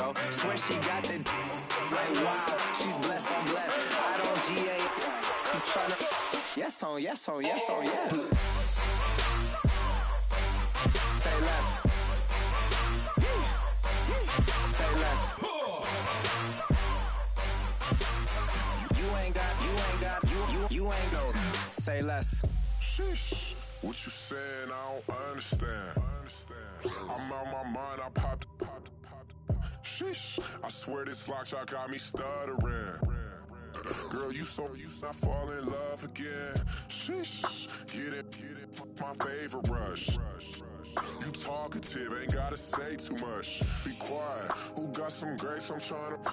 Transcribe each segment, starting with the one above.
go. Swear she got that like wow. She's blessed, I'm blessed. I don't GA. You tryna yes on yes on yes on yes. Say less. Say less. You ain't go. Say less. Sheesh. What you saying? I don't understand. I'm out my mind. I popped. Sheesh. I swear this lock shot got me stuttering. Girl, you not fall in love again. Sheesh. Get it. My favorite rush. You talkative, ain't gotta say too much. Be quiet. Who got some grapes? I'm trying to.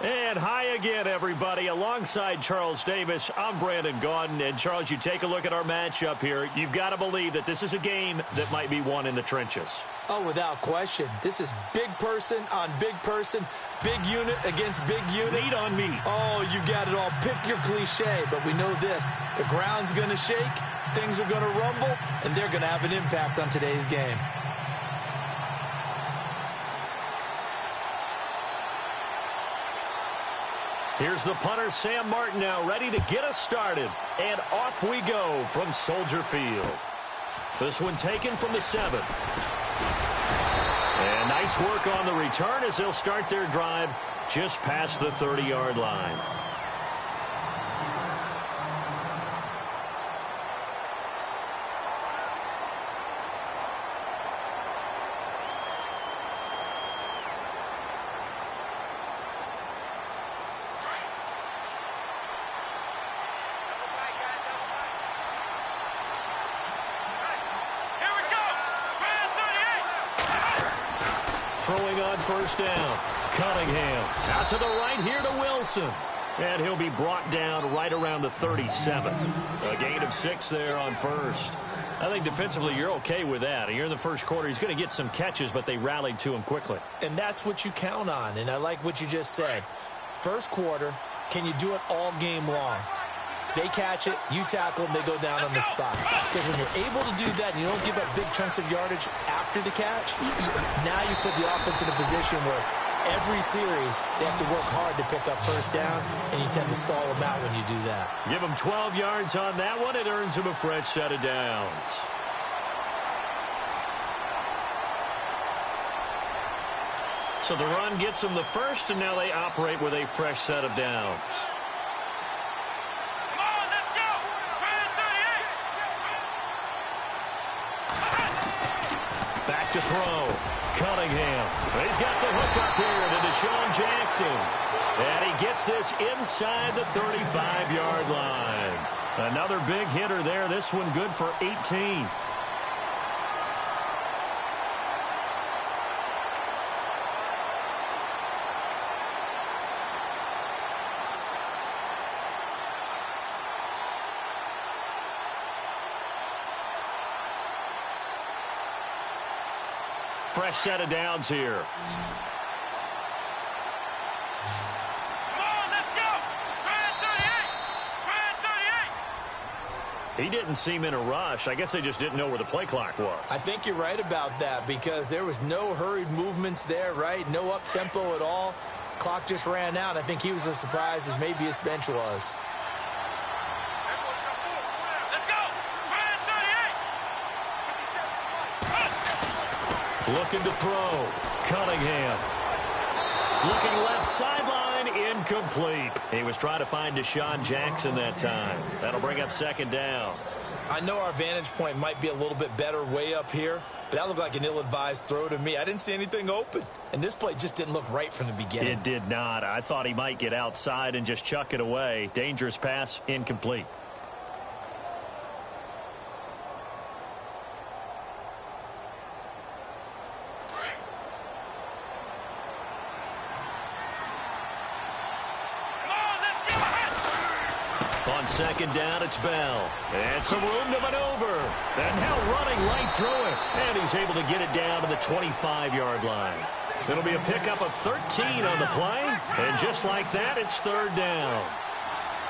And hi again, everybody. Alongside Charles Davis, I'm Brandon Gaudin. And, Charles, you take a look at our matchup here. You've got to believe that this is a game that might be won in the trenches. Oh, without question. This is big person on big person, big unit against big unit. Meat on meat. Oh, you got it all. Pick your cliche, but we know this. The ground's going to shake, things are going to rumble, and they're going to have an impact on today's game. Here's the punter, Sam Martin, now ready to get us started. And off we go from Soldier Field. This one taken from the 7. And nice work on the return as they'll start their drive just past the 30-yard line. Throwing on first down. Cunningham out to the right here to Wilson. And he'll be brought down right around the 37. A gain of 6 there on first. I think defensively you're okay with that. Here in the first quarter, he's going to get some catches, but they rallied to him quickly. And that's what you count on, and I like what you just said. First quarter, can you do it all game long? They catch it, you tackle them, they go down on the spot. Because when you're able to do that and you don't give up big chunks of yardage after the catch, now you put the offense in a position where every series they have to work hard to pick up first downs, and you tend to stall them out when you do that. Give them 12 yards on that one. It earns them a fresh set of downs. So the run gets them the first, and now they operate with a fresh set of downs. To throw. Cunningham. He's got the hook up here to Deshaun Jackson. And he gets this inside the 35-yard line. Another big hitter there. This one good for 18. Fresh set of downs here. He didn't seem in a rush. I guess they just didn't know where the play clock was. I think you're right about that because there was no hurried movements there, right? No up-tempo at all. Clock just ran out. I think he was as surprised as maybe his bench was. Looking to throw. Cunningham. Looking left sideline. Incomplete. He was trying to find Deshaun Jackson that time. That'll bring up second down. I know our vantage point might be a little bit better way up here, but that looked like an ill-advised throw to me. I didn't see anything open, and this play just didn't look right from the beginning. It did not. I thought he might get outside and just chuck it away. Dangerous pass, incomplete. On second down, it's Bell. And some room to maneuver. And now running right through it. And he's able to get it down to the 25-yard line. It'll be a pickup of 13 on the play. And just like that, it's third down.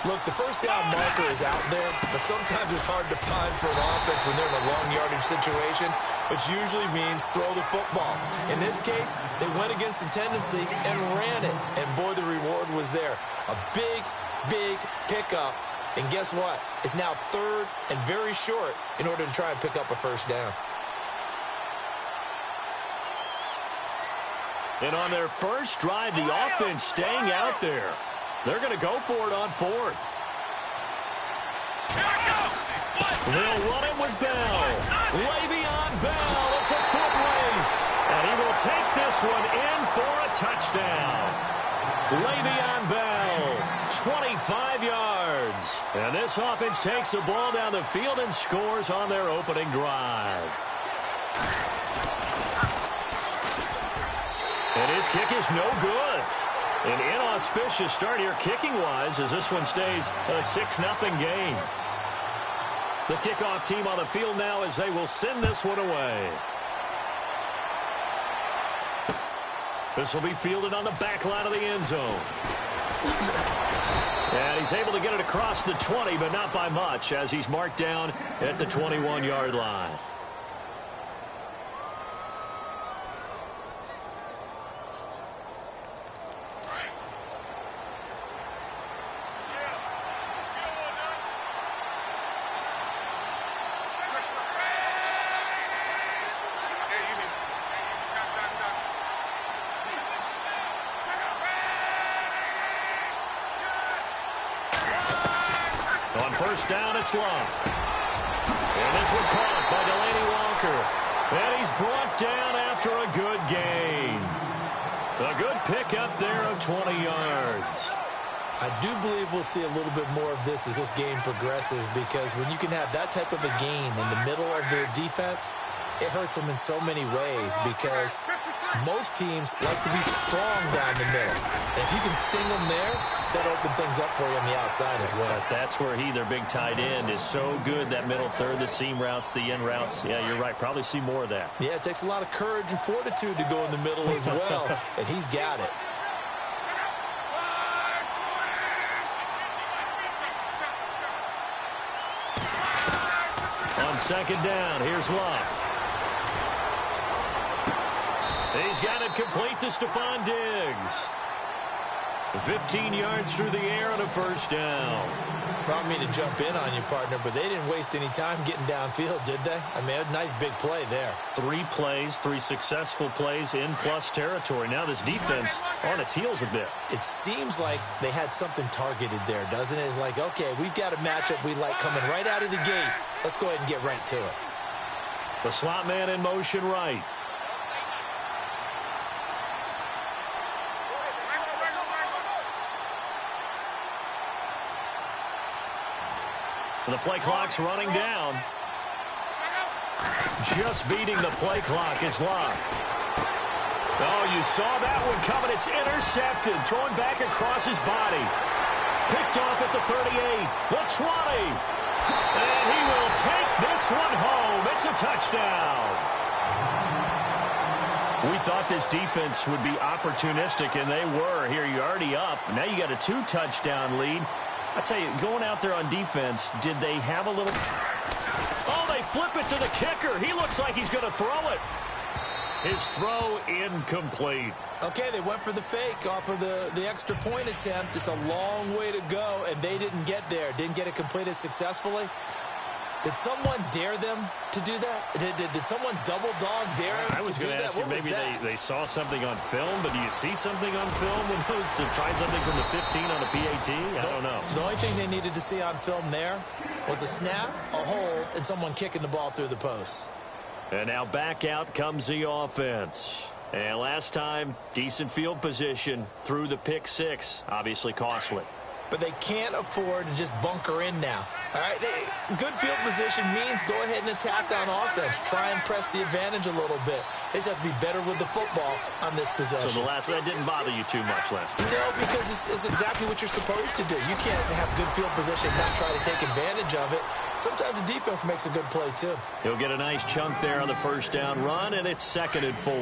Look, the first down marker is out there, but sometimes it's hard to find for an offense when they're in a long yardage situation, which usually means throw the football. In this case, they went against the tendency and ran it, and boy, the reward was there. A big, big pickup, and guess what? It's now third and very short in order to try and pick up a first down. And on their first drive, the offense staying out there. They're going to go for it on fourth. They'll run it with Bell. Le'Veon Bell. It's a foot race. And he will take this one in for a touchdown. Le'Veon Bell, 25 yards. And this offense takes the ball down the field and scores on their opening drive. And his kick is no good. An inauspicious start here kicking-wise as this one stays a 6-0 game. The kickoff team on the field now as they will send this one away. This will be fielded on the back line of the end zone. And he's able to get it across the 20, but not by much as he's marked down at the 21-yard line. First down, it's Love. And this one caught by Delaney Walker. And he's brought down after a good gain. A good pickup there of 20 yards. I do believe we'll see a little bit more of this as this game progresses, because when you can have that type of a gain in the middle of the defense, it hurts them in so many ways, because most teams like to be strong down the middle. And if you can sting them there, that opens things up for you on the outside as well. But that's where their big tight end, is so good, that middle third, the seam routes, the in routes. Yeah, you're right. Probably see more of that. Yeah, it takes a lot of courage and fortitude to go in the middle as well, and he's got it. On second down, here's Love. He's got it complete to Stephon Diggs. 15 yards through the air on a first down. I don't mean to jump in on you, partner, but they didn't waste any time getting downfield, did they? I mean, a nice big play there. 3 plays, 3 successful plays in plus territory. Now this defense on its heels a bit. It seems like they had something targeted there, doesn't it? It's like, okay, we've got a matchup we like coming right out of the gate. Let's go ahead and get right to it. The slot man in motion right. The play clock's running down. Just beating the play clock is Love. Oh, you saw that one coming. It's intercepted. Thrown back across his body. Picked off at the 38. The 20. And he will take this one home. It's a touchdown. We thought this defense would be opportunistic, and they were. Here, you're already up. Now you got a 2-touchdown lead. I tell you, going out there on defense, did they have a little... Oh, they flip it to the kicker. He looks like he's going to throw it. His throw incomplete. Okay, they went for the fake off of the extra point attempt. It's a long way to go, and they didn't get there. Didn't get it completed successfully. Did someone dare them to do that? Did someone double dog dare them to do that? I was going to ask you, maybe they saw something on film, but do you see something on film when those to try something from the 15 on a PAT? I don't know. The only thing they needed to see on film there was a snap, a hold, and someone kicking the ball through the posts. And now back out comes the offense. And last time, decent field position through the pick 6, obviously costly. But they can't afford to just bunker in now. All right, good field position means go ahead and attack on offense. Try and press the advantage a little bit. They just have to be better with the football on this possession. So that didn't bother you too much last time? No, because it's exactly what you're supposed to do. You can't have good field position and not try to take advantage of it. Sometimes the defense makes a good play, too. He'll get a nice chunk there on the first down run, and it's 2nd and 4.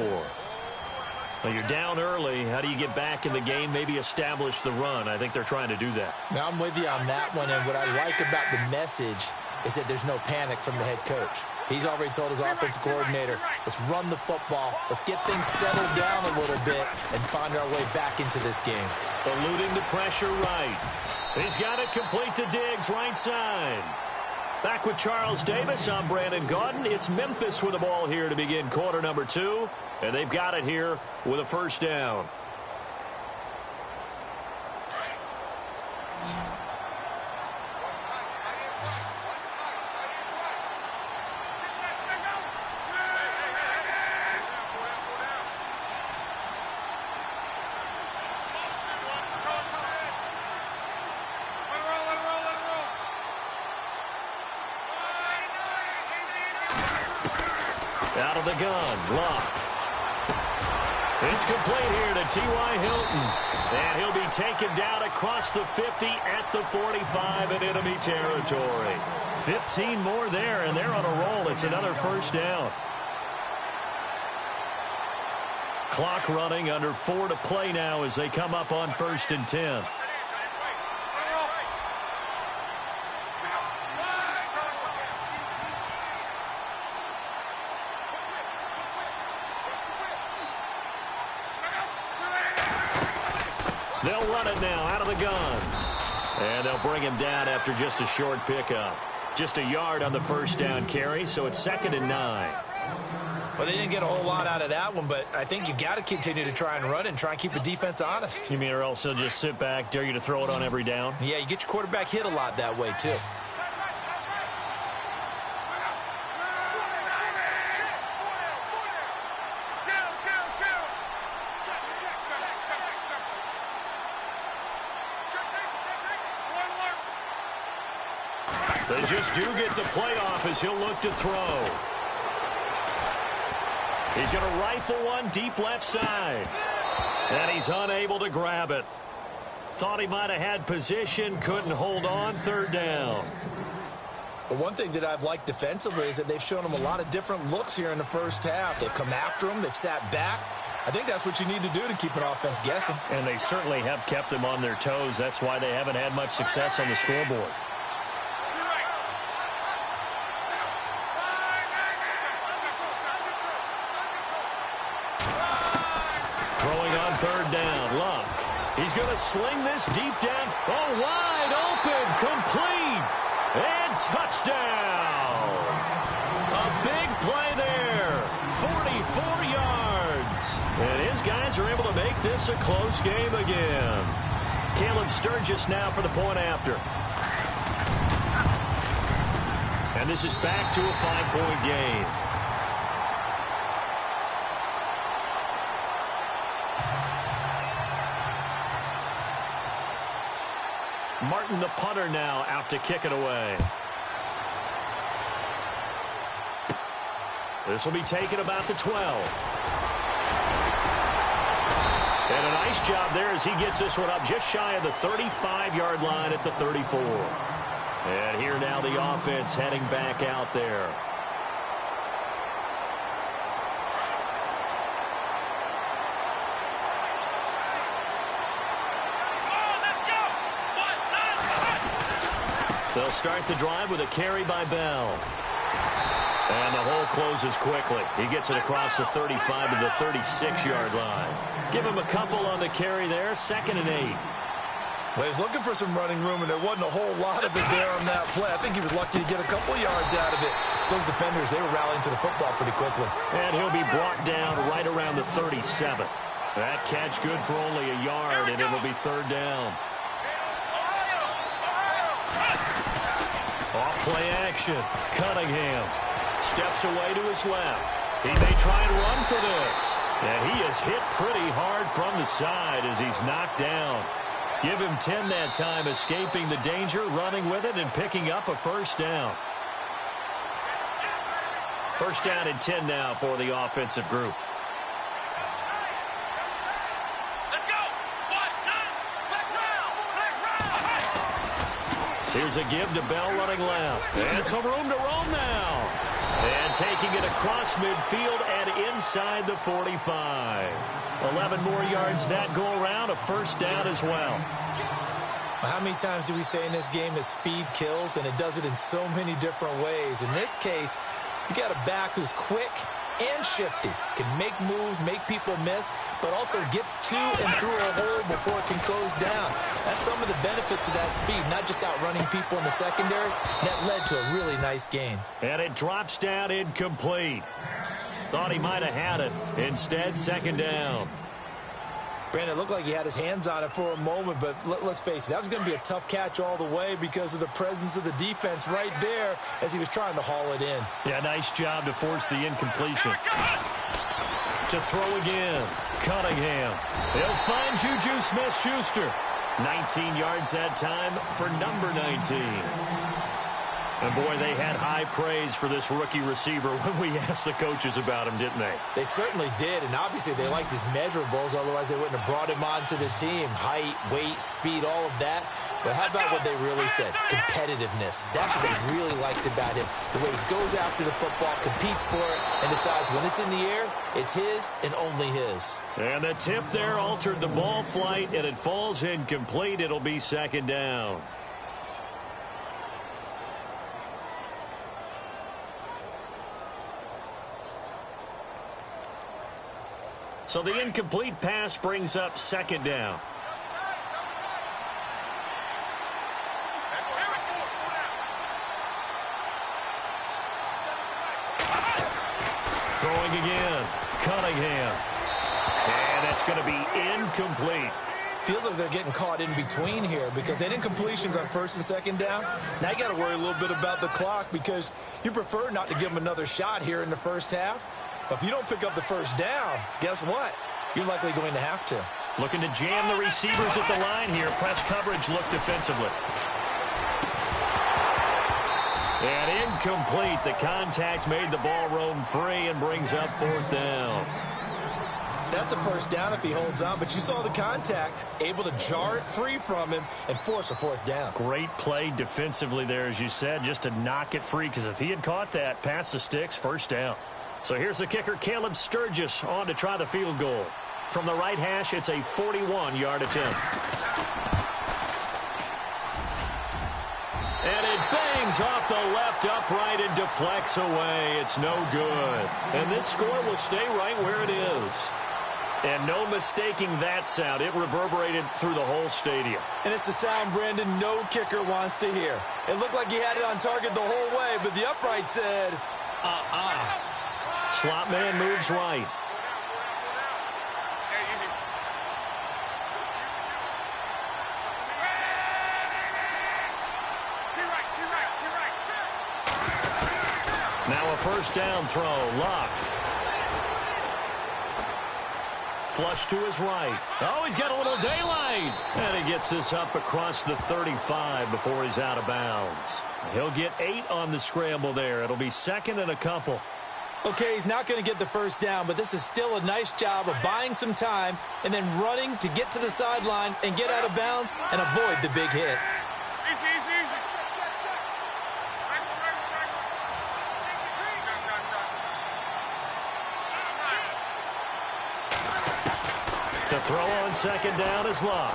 Well, you're down early. How do you get back in the game, maybe establish the run? I think they're trying to do that. Now, I'm with you on that one, and what I like about the message is that there's no panic from the head coach. He's already told his offensive coordinator, let's run the football, let's get things settled down a little bit and find our way back into this game. Eluding the pressure right. He's got it complete to Diggs, right side. Back with Charles Davis, I'm Brandon Gaudin. It's Memphis with the ball here to begin quarter number 2, and they've got it here with a first down. Out of the gun, Locke. It's complete here to T.Y. Hilton. And he'll be taken down across the 50 at the 45 in enemy territory. 15 more there, and they're on a roll. It's another first down. Clock running, under 4 to play now as they come up on 1st and 10. They'll run it now out of the gun. And they'll bring him down after just a short pickup. Just a yard on the first down carry, so it's 2nd and 9. Well, they didn't get a whole lot out of that one, but I think you've got to continue to try and run and try and keep the defense honest. You mean or else they'll just sit back, dare you to throw it on every down? Yeah, you get your quarterback hit a lot that way, too. They just do get the playoff as he'll look to throw. He's going to rifle one deep left side. And he's unable to grab it. Thought he might have had position, couldn't hold on, 3rd down. But one thing that I've liked defensively is that they've shown him a lot of different looks here in the first half. They've come after him, they've sat back. I think that's what you need to do to keep an offense guessing. And they certainly have kept them on their toes. That's why they haven't had much success on the scoreboard. Throwing on 3rd down, Luck. He's going to sling this deep down. Oh, wide open, complete, and touchdown. A big play there, 44 yards. And his guys are able to make this a close game again. Caleb Sturgis now for the point after. And this is back to a 5-point game. Martin, the punter, now out to kick it away. This will be taken about the 12. And a nice job there as he gets this one up just shy of the 35-yard line at the 34. And here now the offense heading back out there. They'll start the drive with a carry by Bell. And the hole closes quickly. He gets it across the 35 to the 36-yard line. Give him a couple on the carry there. 2nd and 8. Well, he's looking for some running room, and there wasn't a whole lot of it there on that play. I think he was lucky to get a couple yards out of it. So those defenders, they were rallying to the football pretty quickly. And he'll be brought down right around the 37. That catch good for only a yard, and it'll be 3rd down. Off play action. Cunningham steps away to his left. He may try and run for this. And he is hit pretty hard from the side as he's knocked down. Give him 10 that time, escaping the danger, running with it, and picking up a first down. First down and 10 now for the offensive group. Here's a give to Bell running left. And some room to roam now. And taking it across midfield and inside the 45. 11 more yards that go around, a first down as well. How many times do we say in this game that speed kills, and it does it in so many different ways? In this case, you got a back who's quick and shifty, can make moves, make people miss, but also gets to and through a hole before it can close down. That's some of the benefits of that speed, not just outrunning people in the secondary. That led to a really nice gain. And it drops down incomplete. Thought he might have had it. Instead, second down. Brandon, it looked like he had his hands on it for a moment, but let's face it, that was going to be a tough catch all the way because of the presence of the defense right there as he was trying to haul it in. Yeah, nice job to force the incompletion. To throw again, Cunningham. He'll find Juju Smith-Schuster. 19 yards that time for number 19. And, boy, they had high praise for this rookie receiver when we asked the coaches about him, didn't they? They certainly did, and obviously they liked his measurables, otherwise they wouldn't have brought him onto the team. Height, weight, speed, all of that. But how about what they really said? Competitiveness. That's what they really liked about him. The way he goes after the football, competes for it, and decides when it's in the air, it's his and only his. And the tip there altered the ball flight, and it falls incomplete. It'll be second down. So the incomplete pass brings up second down. Throwing again, Cunningham. And that's going to be incomplete. Feels like they're getting caught in between here because they didn't completions on first and second down. Now you got to worry a little bit about the clock because you prefer not to give them another shot here in the first half. But if you don't pick up the first down, guess what? You're likely going to have to. Looking to jam the receivers at the line here. Press coverage look defensively. And incomplete. The contact made the ball roam free and brings up fourth down. That's a first down if he holds on, but you saw the contact, able to jar it free from him and force a fourth down. Great play defensively there, as you said, just to knock it free, because if he had caught that, past the sticks, first down. So here's the kicker, Caleb Sturgis, on to try the field goal. From the right hash, it's a 41-yard attempt. And it bangs off the left upright and deflects away. It's no good. And this score will stay right where it is. And no mistaking that sound. It reverberated through the whole stadium. And it's the sound, Brandon, no kicker wants to hear. It looked like he had it on target the whole way, but the upright said, Slot man moves right. Now a first down throw. Lock. Flush to his right. Oh, he's got a little daylight. And he gets this up across the 35 before he's out of bounds. He'll get 8 on the scramble there. It'll be second and a couple. Okay, he's not going to get the first down, but this is still a nice job of buying some time and then running to get to the sideline and get out of bounds and avoid the big hit. To throw on second down is Locke.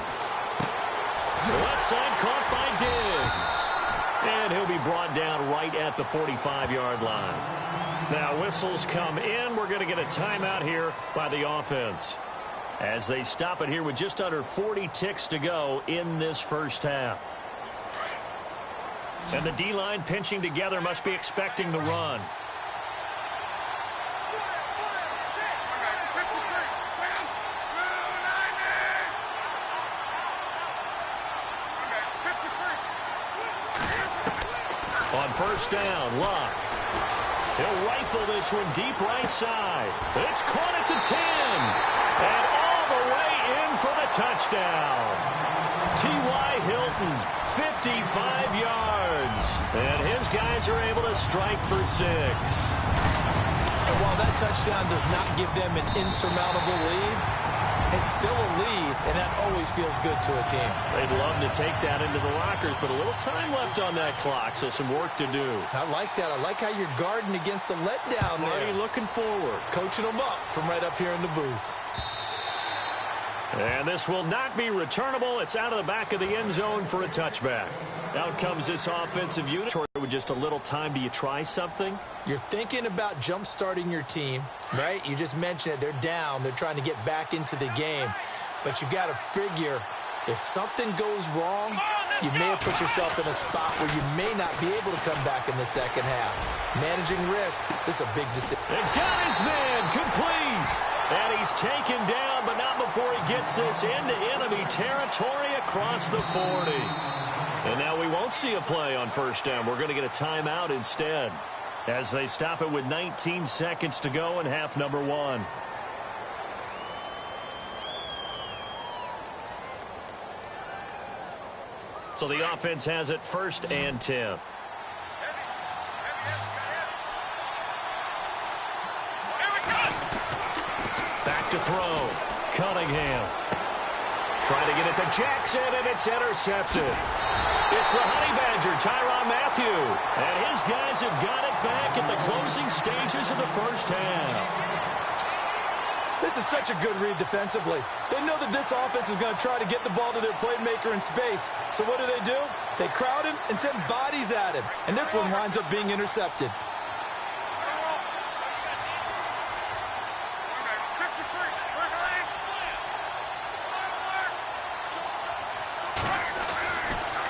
Left side caught by Diggs. And he'll be brought down right at the 45-yard line. Now whistles come in. We're going to get a timeout here by the offense as they stop it here with just under 40 ticks to go in this first half. And the D-line pinching together, must be expecting the run. On first down, Locke. He'll rifle this one deep right side. It's caught at the 10. And all the way in for the touchdown. T.Y. Hilton, 55 yards. And his guys are able to strike for 6. And while that touchdown does not give them an insurmountable lead, It's still a lead, and that always feels good to a team. They'd love to take that into the lockers, but a little time left on that clock, so some work to do. I like that. I like how you're guarding against a letdown there. Marty looking forward. Coaching them up from right up here in the booth. And this will not be returnable. It's out of the back of the end zone for a touchback. Out comes this offensive unit. With just a little time, do you try something? You're thinking about jump-starting your team, right? You just mentioned it. They're down. They're trying to get back into the game. But you got to figure, if something goes wrong, you may have put yourself in a spot where you may not be able to come back in the second half. Managing risk, this is a big decision. And got his man complete. And he's taken down, but not before he gets this into enemy territory across the 40. And now we won't see a play on first down. We're going to get a timeout instead as they stop it with 19 seconds to go in half number 1. So the offense has it 1st and 10. Back to throw. Cunningham. Trying to get it to Jackson, and it's intercepted. It's the Honey Badger, Tyrann Mathieu. And his guys have got it back at the closing stages of the first half. This is such a good read defensively. They know that this offense is going to try to get the ball to their playmaker in space. So what do? They crowd him and send bodies at him. And this one winds up being intercepted.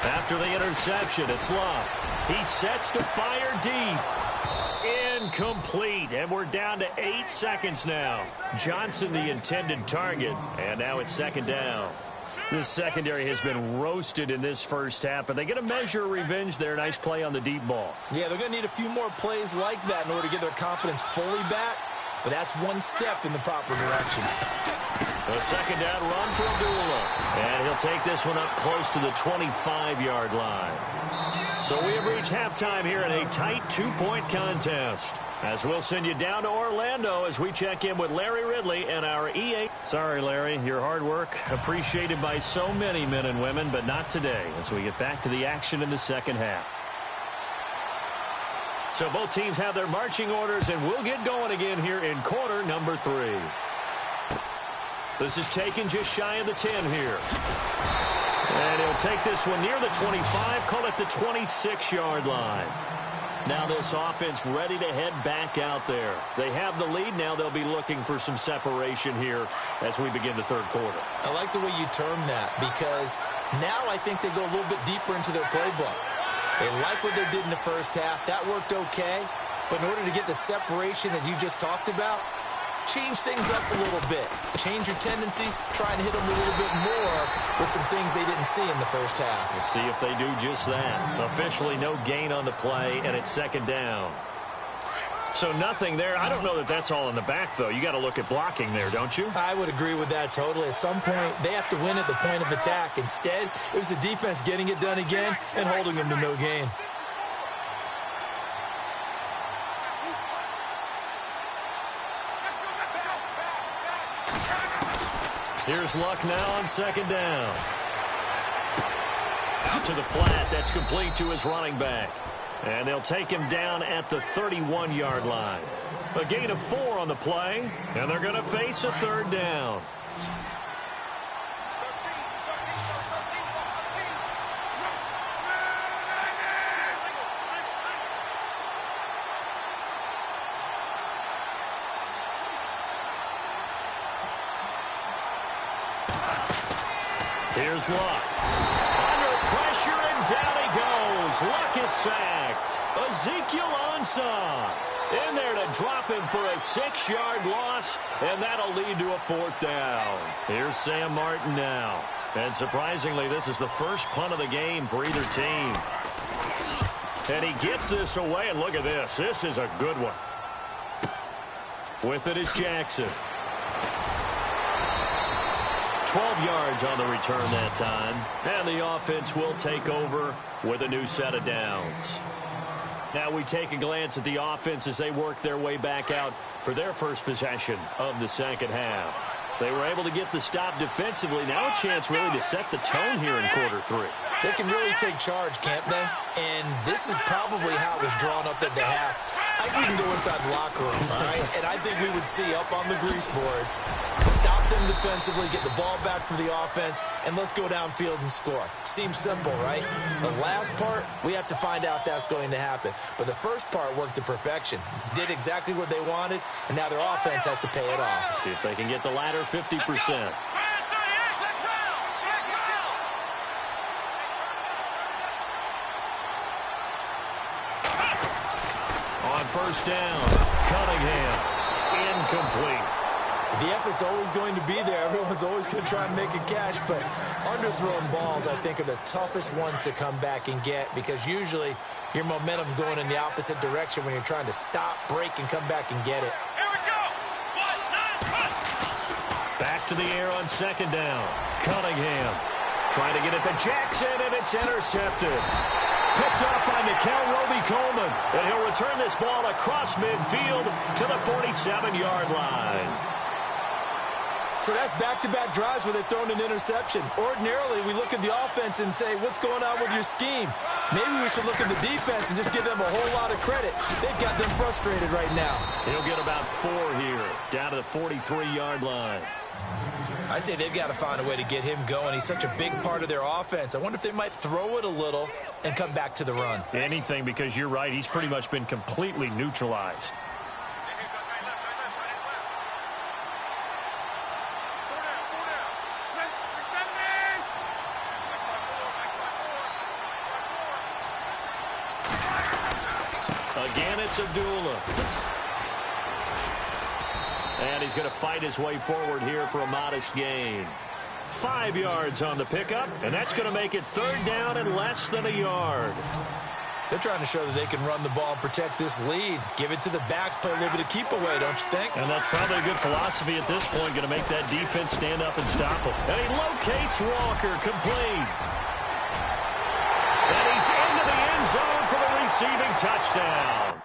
After the interception, it's Love. He sets to fire deep. Incomplete. And we're down to 8 seconds now. Johnson, the intended target. And now it's 2nd down. This secondary has been roasted in this first half, but they get a measure of revenge there. Nice play on the deep ball. Yeah, they're going to need a few more plays like that in order to get their confidence fully back. But that's one step in the proper direction. A 2nd down run for Abdullah. And he'll take this one up close to the 25-yard line. So we have reached halftime here in a tight 2-point contest. As we'll send you down to Orlando as we check in with Larry Ridley and our EA. Sorry, Larry, your hard work appreciated by so many men and women, but not today as we get back to the action in the second half. So both teams have their marching orders, and we'll get going again here in quarter number 3. This is taken just shy of the 10 here. And he'll take this one near the 25, call it the 26-yard line. Now this offense ready to head back out there. They have the lead. Now they'll be looking for some separation here as we begin the third quarter. I like the way you term that because now I think they go a little bit deeper into their playbook. They like what they did in the first half. That worked okay. But in order to get the separation that you just talked about, change things up a little bit. Change your tendencies. Try and hit them a little bit more with some things they didn't see in the first half. We'll see if they do just that. Officially no gain on the play, and it's 2nd down. So nothing there. I don't know that that's all in the back, though. You got to look at blocking there, don't you? I would agree with that totally. At some point, they have to win at the point of attack. Instead, it was the defense getting it done again and holding them to no gain. Here's Luck now on 2nd down. To the flat. That's complete to his running back. And they'll take him down at the 31-yard line. A gain of 4 on the play. And they're going to face a 3rd down. Here's Luck. Under pressure, and down he goes. Luck is sacked. Ezekiel Ansah in there to drop him for a 6-yard loss, and that'll lead to a 4th down. Here's Sam Martin now. And surprisingly, this is the first punt of the game for either team. And he gets this away, and look at this. This is a good one. With it is Jackson. 12 yards on the return that time. And the offense will take over with a new set of downs. Now we take a glance at the offense as they work their way back out for their first possession of the second half. They were able to get the stop defensively. Now a chance really to set the tone here in quarter 3. They can really take charge, can't they? And this is probably how it was drawn up at the half. I think we can go inside the locker room, all right? And I think we would see up on the grease boards, stop them defensively, get the ball back for the offense, and let's go downfield and score. Seems simple, right? The last part, we have to find out that's going to happen. But the first part worked to perfection. Did exactly what they wanted, and now their offense has to pay it off. See if they can get the latter 50%. On first down, Cunningham, incomplete. The effort's always going to be there. Everyone's always going to try and make a catch, but underthrown balls, I think, are the toughest ones to come back and get because usually your momentum's going in the opposite direction when you're trying to stop, break, and come back and get it. Back to the air on second down. Cunningham trying to get it to Jackson, and it's intercepted. Picked up by Nikel Roby-Coleman, and he'll return this ball across midfield to the 47-yard line. So that's back-to-back drives where they've thrown an interception. Ordinarily, we look at the offense and say, what's going on with your scheme? Maybe we should look at the defense and just give them a whole lot of credit. They've got them frustrated right now. He'll get about 4 here, down to the 43-yard line. I'd say they've got to find a way to get him going. He's such a big part of their offense. I wonder if they might throw it a little and come back to the run. Anything, because you're right. He's pretty much been completely neutralized. Again, it's Abdullah. And he's going to fight his way forward here for a modest gain. 5 yards on the pickup, and that's going to make it third down and less than a yard. They're trying to show that they can run the ball and protect this lead. Give it to the backs, play a little bit of keep away, don't you think? And that's probably a good philosophy at this point, going to make that defense stand up and stop him. And he locates Walker, complete. And he's into the end zone for the receiving touchdown.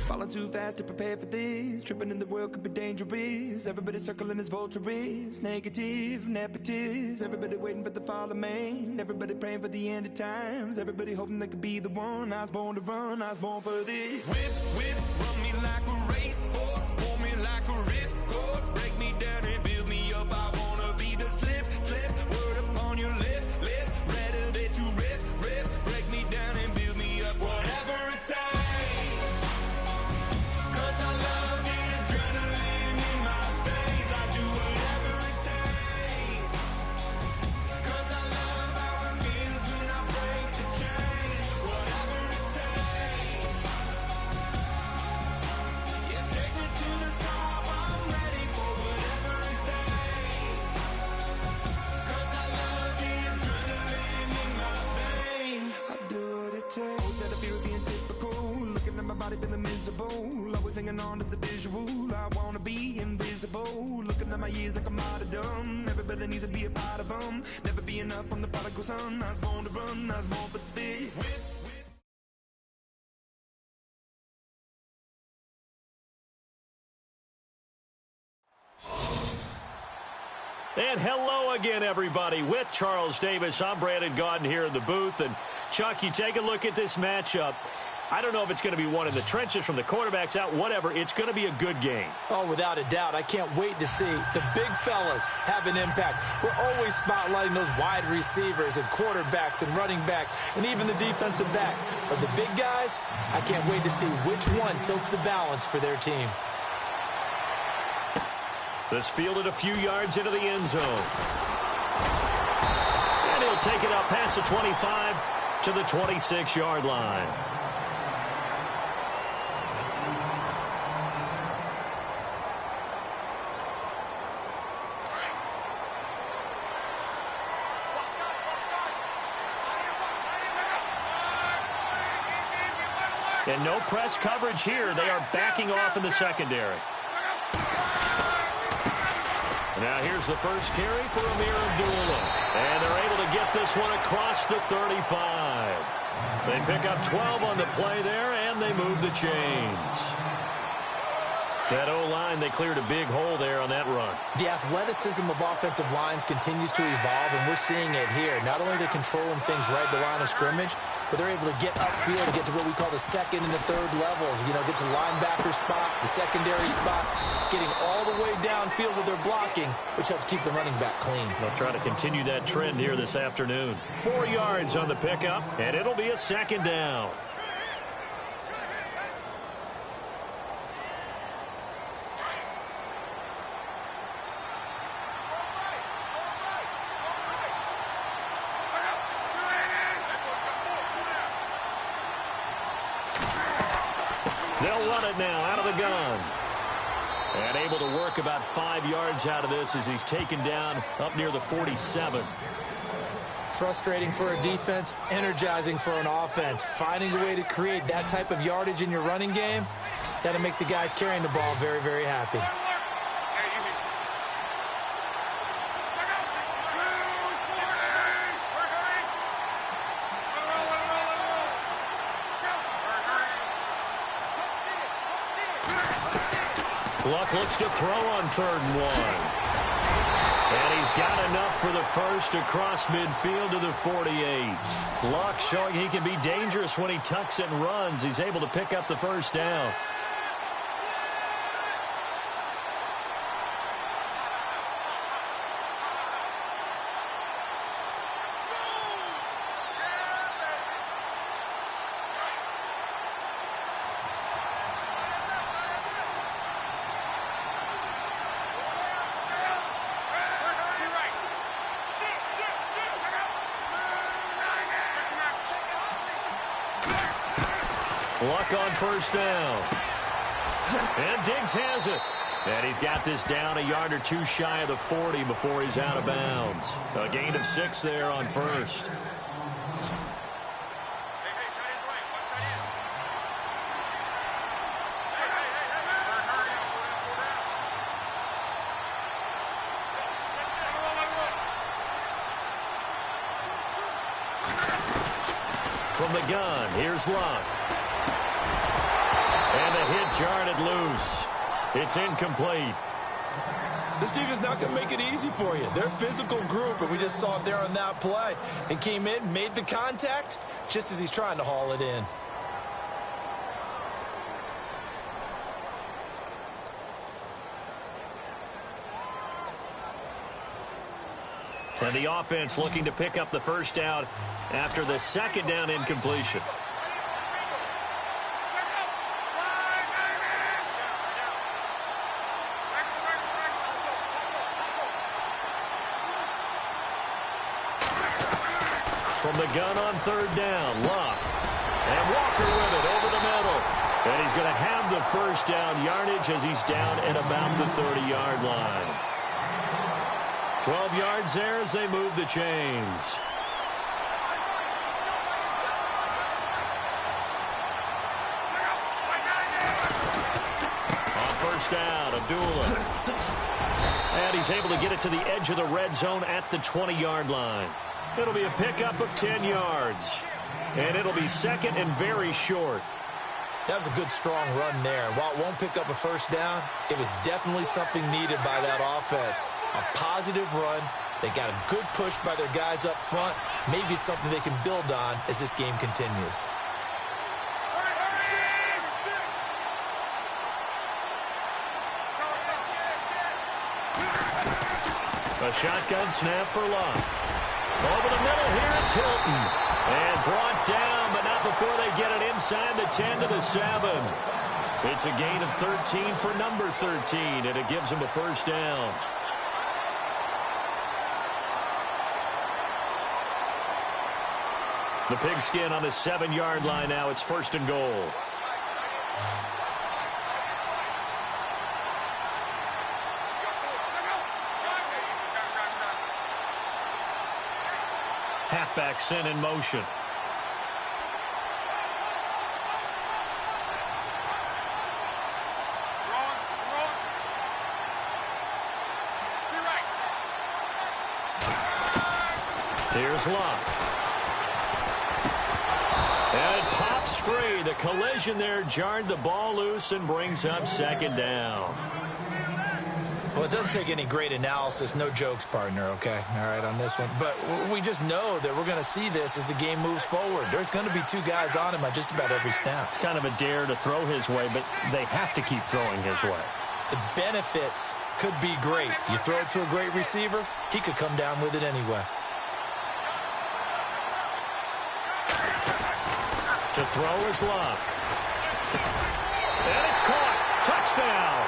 Falling too fast to prepare for this. Tripping in the world could be dangerous. Everybody circling as vultures. Negative, nepotist. Everybody waiting for the fall of man. Everybody praying for the end of times. Everybody hoping they could be the one. I was born to run, I was born for this. Whip, whip, run me like a racehorse. Pull me like a ripcord. Break me down and build me up. I wanna be the slip, slip. Word upon your lip, lip. Rather that you rip, rip. Break me down and build me up. Whatever it takes. Feeling miserable, always hanging on to the visual. I wanna be invisible, looking at my years like a martyrdom. Everybody needs to be a part of them. Never be enough from the prodigal son. I was born to run, I was born for this. And hello again, everybody. With Charles Davis, I'm Brandon Gaudin here in the booth. And, Chuck, you take a look at this matchup. I don't know if it's going to be one in the trenches from the quarterbacks out, whatever. It's going to be a good game. Oh, without a doubt. I can't wait to see the big fellas have an impact. We're always spotlighting those wide receivers and quarterbacks and running backs and even the defensive backs. But the big guys, I can't wait to see which one tilts the balance for their team. This fielded a few yards into the end zone. And he'll take it up past the 25 to the 26-yard line. And no press coverage here. They are backing off in the secondary. Now here's the first carry for Amir Abdullah. And they're able to get this one across the 35. They pick up 12 on the play there, and they move the chains. That O-line, they cleared a big hole there on that run. The athleticism of offensive lines continues to evolve, and we're seeing it here. Not only are they controlling things right at the line of scrimmage, but they're able to get upfield to get to what we call the second and the third levels. You know, get to linebacker spot, the secondary spot, getting all the way downfield with their blocking, which helps keep the running back clean. They'll try to continue that trend here this afternoon. 4 yards on the pickup, and it'll be a second down. They'll run it now out of the gun. And able to work about 5 yards out of this as he's taken down up near the 47. Frustrating for a defense, energizing for an offense. Finding a way to create that type of yardage in your running game, that'll make the guys carrying the ball very, very happy. Luck looks to throw on 3rd and 1. And he's got enough for the first across midfield to the 48. Luck showing he can be dangerous when he tucks it and runs. He's able to pick up the first down. Luck on first down. And Diggs has it. And he's got this down a yard or two shy of the 40 before he's out of bounds. A gain of 6 there on first. From the gun, here's Luck. And the hit jarred it loose. It's incomplete. This defense not going to make it easy for you. They're a physical group, and we just saw it there on that play. And came in, made the contact, just as he's trying to haul it in. And the offense looking to pick up the first down after the second down incompletion. From the gun on 3rd down, Luck. And Walker with it over the middle. And he's going to have the first down yardage as he's down at about the 30-yard line. 12 yards there as they move the chains. On first down, Abdullah. And he's able to get it to the edge of the red zone at the 20-yard line. It'll be a pickup of 10 yards. And it'll be second and very short. That was a good, strong run there. While it won't pick up a first down, it was definitely something needed by that offense. A positive run. They got a good push by their guys up front. Maybe it's something they can build on as this game continues. A shotgun snap for Luck. Over the middle here, it's Hilton. And brought down, but not before they get it inside the 10 to the 7. It's a gain of 13 for number 13, and it gives them a first down. The pigskin on the 7-yard line now. It's 1st and goal. Halfback sent in motion. Here's Love. And it pops free. The collision there jarred the ball loose and brings up second down. Well, it doesn't take any great analysis. No jokes, partner, okay? All right, on this one. But we just know that we're going to see this as the game moves forward. There's going to be two guys on him at just about every snap. It's kind of a dare to throw his way, but they have to keep throwing his way. The benefits could be great. You throw it to a great receiver, he could come down with it anyway. To throw is Love. And it's caught. Touchdown.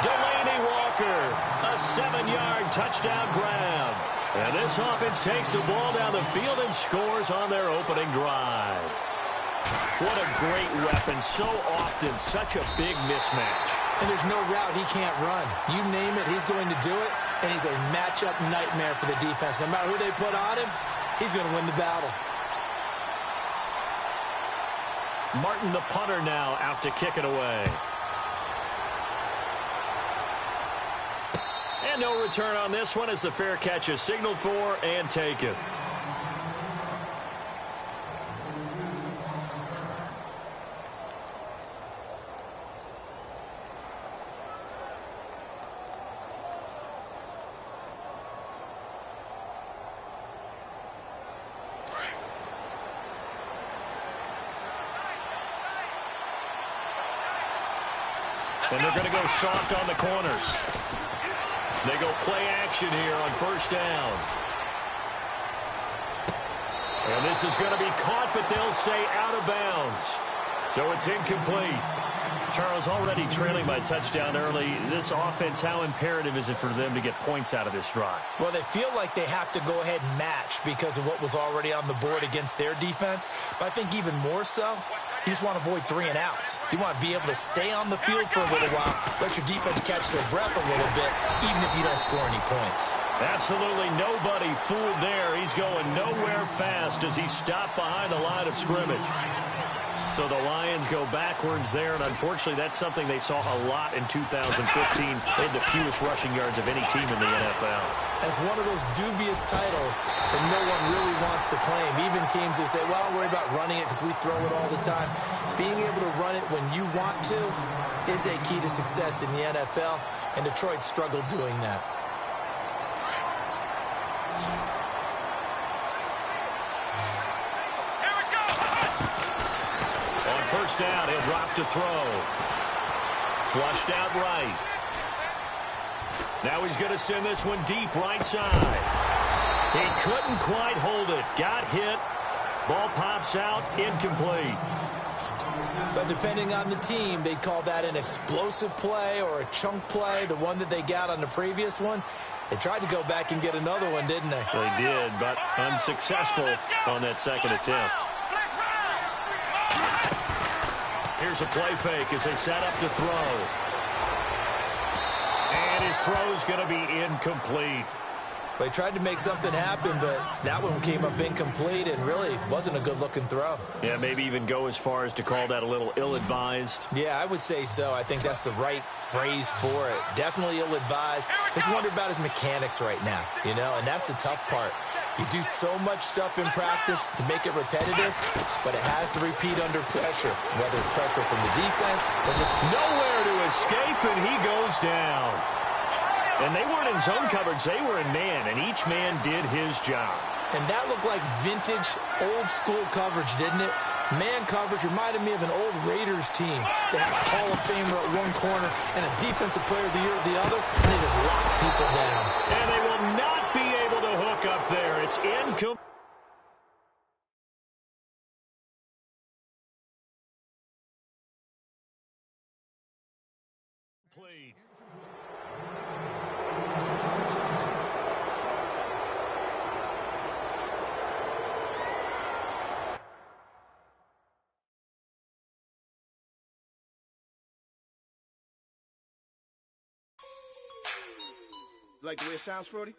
Delaney Walker, a 7-yard touchdown grab. And this offense takes the ball down the field and scores on their opening drive. What a great weapon. So often, such a big mismatch. And there's no route he can't run. You name it, he's going to do it. And he's a matchup nightmare for the defense. No matter who they put on him, he's going to win the battle. Martin, the punter, now out to kick it away. And no return on this one as the fair catch is signaled for and taken. And they're going to go soft on the corners. They go play action here on first down. And this is going to be caught, but they'll say out of bounds. So it's incomplete. Charles, already trailing by touchdown early. This offense, how imperative is it for them to get points out of this drive? Well, they feel like they have to go ahead and match because of what was already on the board against their defense. But I think even more so, you just want to avoid 3 and outs. You want to be able to stay on the field for a little while, let your defense catch their breath a little bit, even if you don't score any points. Absolutely nobody fooled there. He's going nowhere fast as he stopped behind the line of scrimmage. So the Lions go backwards there, and unfortunately that's something they saw a lot in 2015. They had the fewest rushing yards of any team in the NFL. It's one of those dubious titles that no one really wants to claim. Even teams who say, well, don't worry about running it because we throw it all the time. Being able to run it when you want to is a key to success in the NFL, and Detroit struggled doing that. First down, he'll drop to throw. Flushed out right. Now he's going to send this one deep right side. He couldn't quite hold it. Got hit. Ball pops out. Incomplete. But depending on the team, they'd call that an explosive play or a chunk play, the one that they got on the previous one. They tried to go back and get another one, didn't they? They did, but unsuccessful on that second attempt. Here's a play fake as they set up to throw. And his throw's going to be incomplete. They tried to make something happen, but that one came up incomplete and really wasn't a good-looking throw. Yeah, maybe even go as far as to call that a little ill-advised. Yeah, I would say so. I think that's the right phrase for it. Definitely ill-advised. Just wonder about his mechanics right now, you know, and that's the tough part. You do so much stuff in practice to make it repetitive, but it has to repeat under pressure, whether it's pressure from the defense or just nowhere to escape, and he goes down. And they weren't in zone coverage. They were in man, and each man did his job. And that looked like vintage, old-school coverage, didn't it? Man coverage reminded me of an old Raiders team. They had a Hall of Famer at one corner and a Defensive Player of the Year at the other, and they just locked people down. And they will not be able to hook up there. It's incomplete. Like the way it sounds, Frody?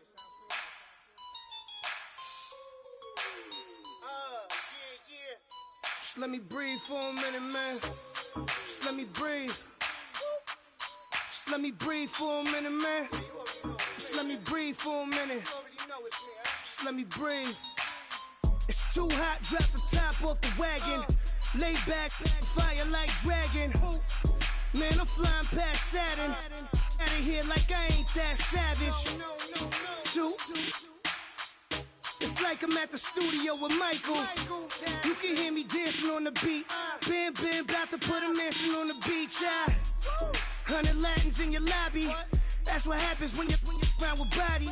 Yeah. Just let me breathe for a minute, man. Just let me breathe. Just let me breathe for a minute, man. Just let me breathe for a minute. Just Just let me breathe. It's too hot, drop the top off the wagon. Lay back, fire like dragon. Man, I'm flying past Saturn. Out of here like I ain't that savage. Two. It's like I'm at the studio with Michael. You can hear me dancing on the beat. Bam, bam, about to put a mansion on the beach. 100 Latins in your lobby. That's what happens when you're around with body.